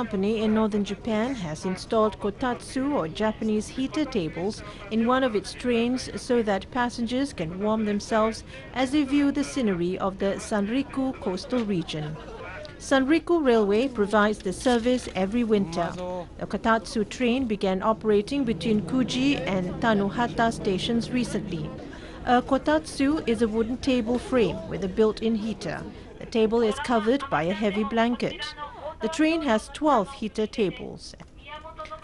company in northern Japan has installed kotatsu or Japanese heater tables in one of its trains so that passengers can warm themselves as they view the scenery of the Sanriku coastal region. Sanriku Railway provides the service every winter. The kotatsu train began operating between Kuji and Tanohata stations recently. A kotatsu is a wooden table frame with a built-in heater. The table is covered by a heavy blanket. The train has 12 heater tables.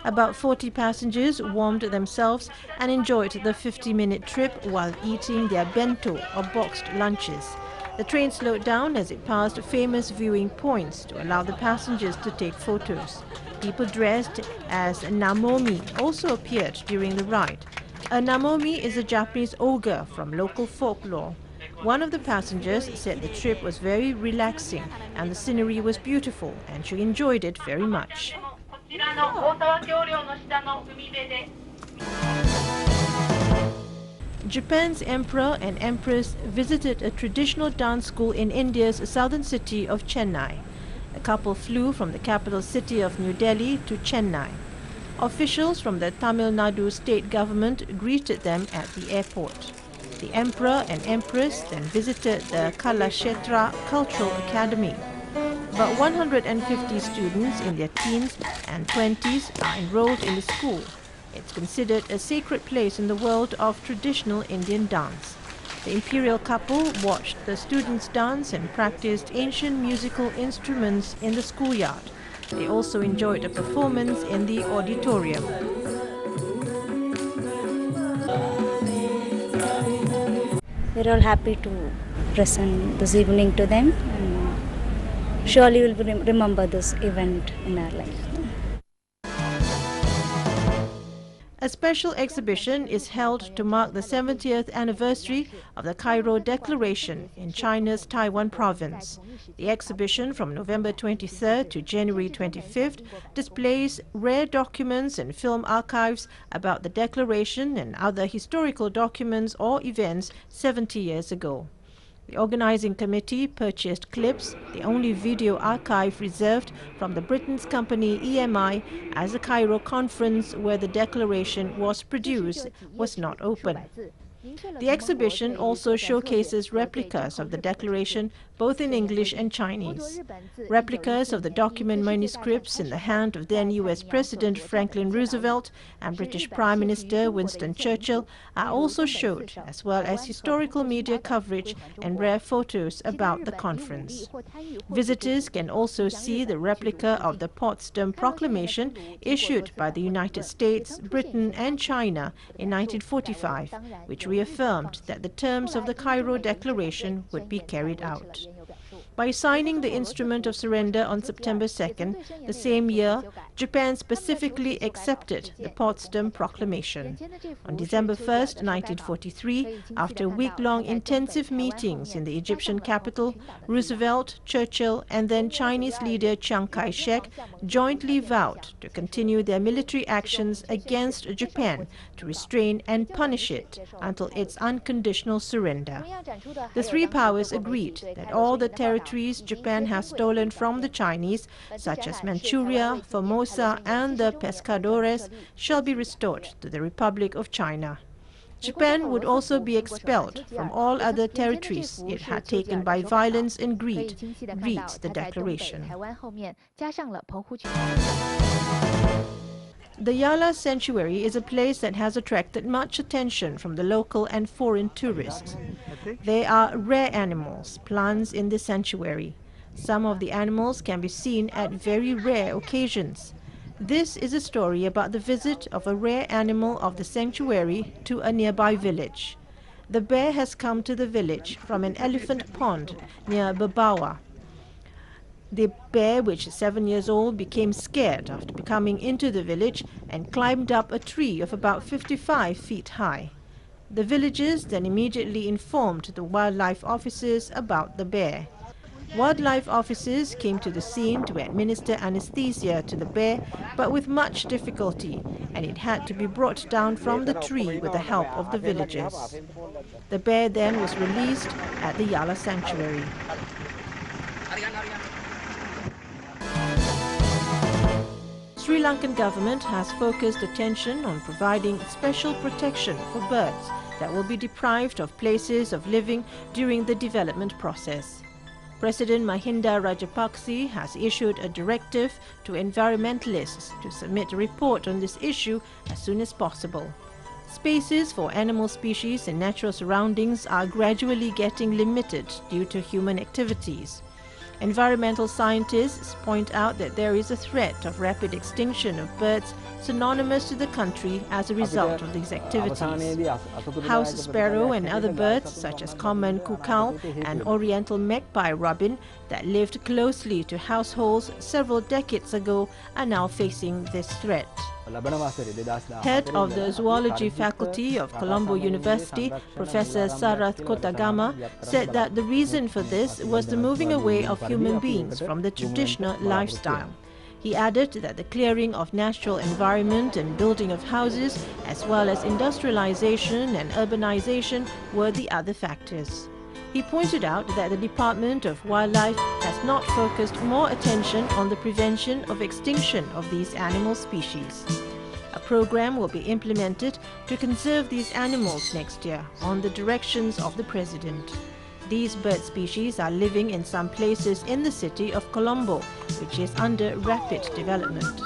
About 40 passengers warmed themselves and enjoyed the 50-minute trip while eating their bento or boxed lunches. The train slowed down as it passed famous viewing points to allow the passengers to take photos. People dressed as namomi also appeared during the ride. A namomi is a Japanese ogre from local folklore. One of the passengers said the trip was very relaxing and the scenery was beautiful and she enjoyed it very much. Japan's emperor and empress visited a traditional dance school in India's southern city of Chennai. The couple flew from the capital city of New Delhi to Chennai. Officials from the Tamil Nadu state government greeted them at the airport. The emperor and empress then visited the Kalakshetra Cultural Academy. About 150 students in their teens and 20s are enrolled in the school. It's considered a sacred place in the world of traditional Indian dance. The imperial couple watched the students dance and practiced ancient musical instruments in the schoolyard. They also enjoyed a performance in the auditorium. We're all happy to present this evening to them. Surely we'll remember this event in our life. A special exhibition is held to mark the 70th anniversary of the Cairo Declaration in China's Taiwan province. The exhibition from November 23rd to January 25th displays rare documents and film archives about the declaration and other historical documents or events 70 years ago. The organizing committee purchased clips, the only video archive reserved from the Britain's company EMI, as the Cairo conference where the declaration was produced was not open. The exhibition also showcases replicas of the declaration both in English and Chinese. Replicas of the document manuscripts in the hand of then US President Franklin Roosevelt and British Prime Minister Winston Churchill are also showed, as well as historical media coverage and rare photos about the conference. Visitors can also see the replica of the Potsdam Proclamation issued by the United States, Britain and China in 1945, which reaffirmed that the terms of the Cairo Declaration would be carried out. By signing the Instrument of Surrender on September 2nd, the same year, Japan specifically accepted the Potsdam Proclamation. On December 1st, 1943, after week-long intensive meetings in the Egyptian capital, Roosevelt, Churchill and then Chinese leader Chiang Kai-shek jointly vowed to continue their military actions against Japan to restrain and punish it until its unconditional surrender. The three powers agreed that all the territories Japan has stolen from the Chinese, such as Manchuria, Formosa and the Pescadores, shall be restored to the Republic of China. Japan would also be expelled from all other territories it had taken by violence and greed, reads the declaration. The Yala Sanctuary is a place that has attracted much attention from the local and foreign tourists. There are rare animals, plants in the sanctuary. Some of the animals can be seen at very rare occasions. This is a story about the visit of a rare animal of the sanctuary to a nearby village. The bear has come to the village from an elephant pond near Babawa. The bear, which is 7 years old, became scared after coming into the village and climbed up a tree of about 55 feet high. The villagers then immediately informed the wildlife officers about the bear. Wildlife officers came to the scene to administer anesthesia to the bear, but with much difficulty, and it had to be brought down from the tree with the help of the villagers. The bear then was released at the Yala Sanctuary. Lankan government has focused attention on providing special protection for birds that will be deprived of places of living during the development process. President Mahinda Rajapaksa has issued a directive to environmentalists to submit a report on this issue as soon as possible. Spaces for animal species in natural surroundings are gradually getting limited due to human activities. Environmental scientists point out that there is a threat of rapid extinction of birds synonymous to the country as a result of these activities. House sparrow and other birds such as common cuckoo and oriental magpie robin that lived closely to households several decades ago are now facing this threat. Head of the Zoology Faculty of Colombo University, Professor Sarath Kotagama, said that the reason for this was the moving away of human beings from the traditional lifestyle. He added that the clearing of natural environment and building of houses, as well as industrialization and urbanization, were the other factors. He pointed out that the Department of Wildlife has not focused more attention on the prevention of extinction of these animal species. A program will be implemented to conserve these animals next year on the directions of the President. These bird species are living in some places in the city of Colombo, which is under rapid development.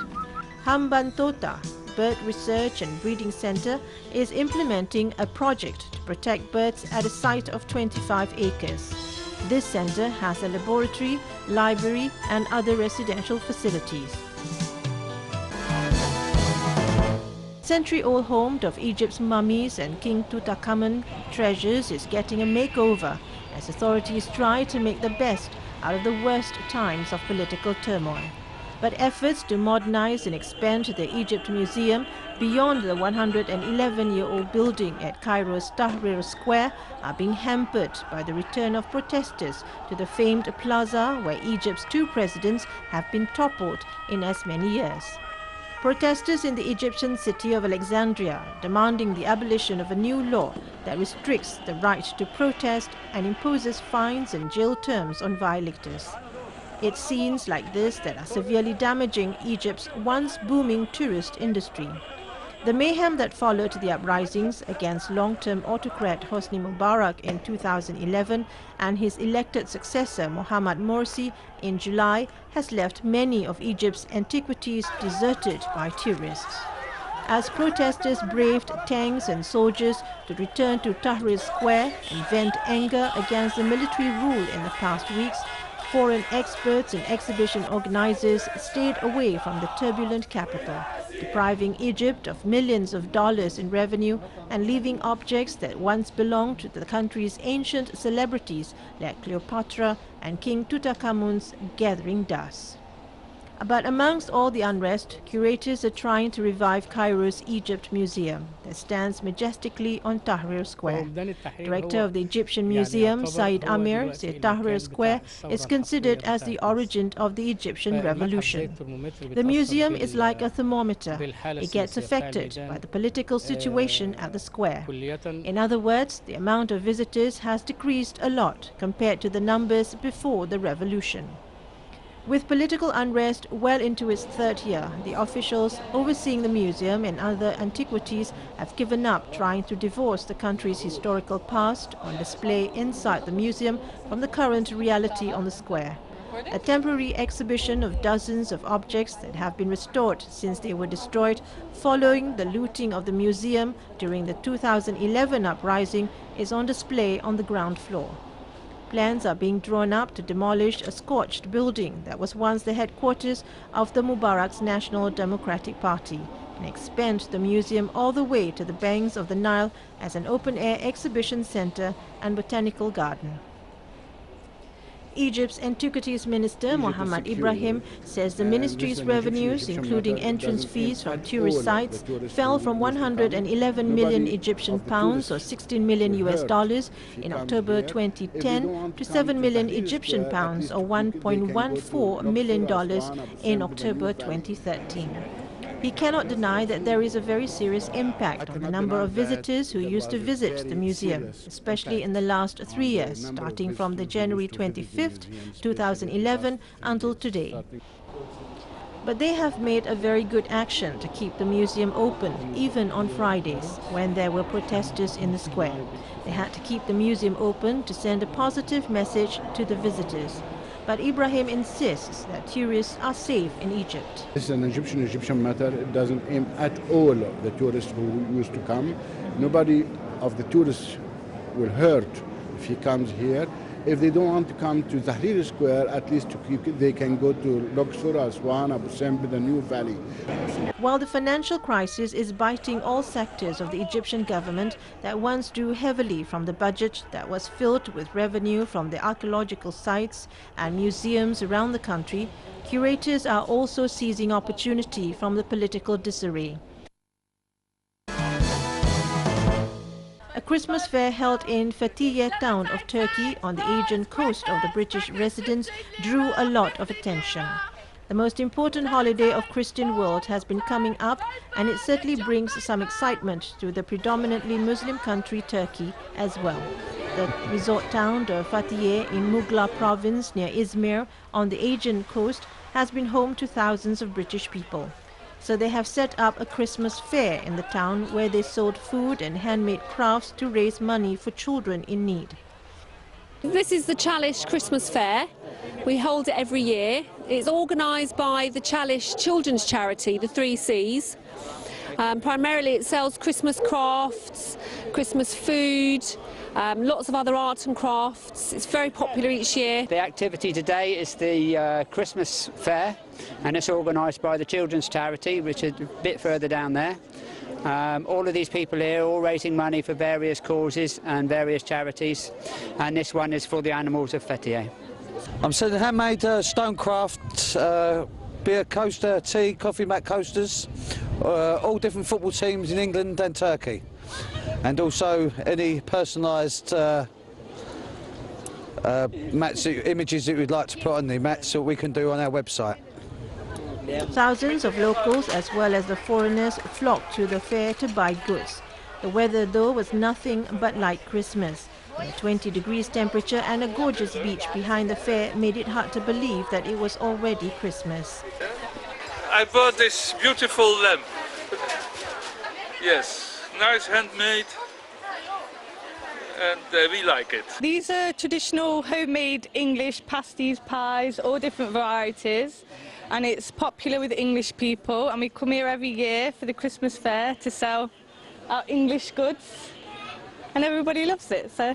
Hambantota Bird Research and Breeding Center is implementing a project to protect birds at a site of 25 acres. This center has a laboratory, library and other residential facilities. Century-old home of Egypt's mummies and King Tutankhamun treasures is getting a makeover as authorities try to make the best out of the worst times of political turmoil. But efforts to modernize and expand the Egypt Museum beyond the 111-year-old building at Cairo's Tahrir Square are being hampered by the return of protesters to the famed plaza where Egypt's two presidents have been toppled in as many years. Protesters in the Egyptian city of Alexandria demanding the abolition of a new law that restricts the right to protest and imposes fines and jail terms on violators. It's scenes like this that are severely damaging Egypt's once booming tourist industry. The mayhem that followed the uprisings against long-term autocrat Hosni Mubarak in 2011 and his elected successor Mohamed Morsi in July has left many of Egypt's antiquities deserted by tourists. As protesters braved tanks and soldiers to return to Tahrir Square and vent anger against the military rule in the past weeks, foreign experts and exhibition organizers stayed away from the turbulent capital, depriving Egypt of millions of dollars in revenue and leaving objects that once belonged to the country's ancient celebrities like Cleopatra and King Tutankhamun's gathering dust. But amongst all the unrest, curators are trying to revive Cairo's Egypt Museum that stands majestically on Tahrir Square. Director of the Egyptian Museum, Said Amir, said Tahrir Square is considered as the origin of the Egyptian Revolution. The museum is like a thermometer. It gets affected by the political situation at the square. In other words, the amount of visitors has decreased a lot compared to the numbers before the revolution. With political unrest well into its third year, the officials overseeing the museum and other antiquities have given up trying to divorce the country's historical past on display inside the museum from the current reality on the square. A temporary exhibition of dozens of objects that have been restored since they were destroyed following the looting of the museum during the 2011 uprising is on display on the ground floor. Plans are being drawn up to demolish a scorched building that was once the headquarters of the Mubarak's National Democratic Party and expand the museum all the way to the banks of the Nile as an open-air exhibition center and botanical garden. Egypt's Antiquities Minister Mohammed Ibrahim says the ministry's revenues, including entrance fees from tourist sites, fell from 111 million Egyptian pounds or $16 million in October 2010 to 7 million Egyptian pounds or $1.14 million in October 2013. He cannot deny that there is a very serious impact on the number of visitors who used to visit the museum, especially in the last 3 years, starting from the January 25th, 2011 until today. But they have made a very good action to keep the museum open, even on Fridays, when there were protesters in the square. They had to keep the museum open to send a positive message to the visitors. But Ibrahim insists that tourists are safe in Egypt. This is an Egyptian matter. It doesn't aim at all the tourists who used to come. Nobody of the tourists will hurt if he comes here. If they don't want to come to Tahrir Square, at least they can go to Luxor, Aswan, Abu Simbel, the New Valley. While the financial crisis is biting all sectors of the Egyptian government that once drew heavily from the budget that was filled with revenue from the archaeological sites and museums around the country, curators are also seizing opportunity from the political disarray. A Christmas fair held in Fethiye town of Turkey on the Aegean coast of the British residents drew a lot of attention. The most important holiday of Christian world has been coming up, and it certainly brings some excitement to the predominantly Muslim country Turkey as well. The resort town of Fethiye in Mughla province near Izmir on the Aegean coast has been home to thousands of British people. So they have set up a Christmas fair in the town where they sold food and handmade crafts to raise money for children in need. This is the Chalish Christmas Fair. We hold it every year. It's organised by the Chalish Children's Charity, the 3 Cs. Primarily it sells Christmas crafts, Christmas food, lots of other arts and crafts. It's very popular each year. The activity today is the Christmas Fair, and it's organised by the Children's Charity, which is a bit further down there. All of these people here are all raising money for various causes and various charities, and this one is for the animals of Fethiye. I'm selling handmade stonecraft, beer coaster, tea, coffee mat coasters, all different football teams in England and Turkey, and also any personalised mats, images that we'd like to put on the mats that we can do on our website. Thousands of locals as well as the foreigners flocked to the fair to buy goods. The weather though was nothing but like Christmas. A 20 degrees temperature and a gorgeous beach behind the fair made it hard to believe that it was already Christmas. I bought this beautiful lamp. Yes, nice handmade, and we like it. These are traditional homemade English pasties, pies, all different varieties, and it's popular with English people, and we come here every year for the Christmas fair to sell our English goods, and everybody loves it, so.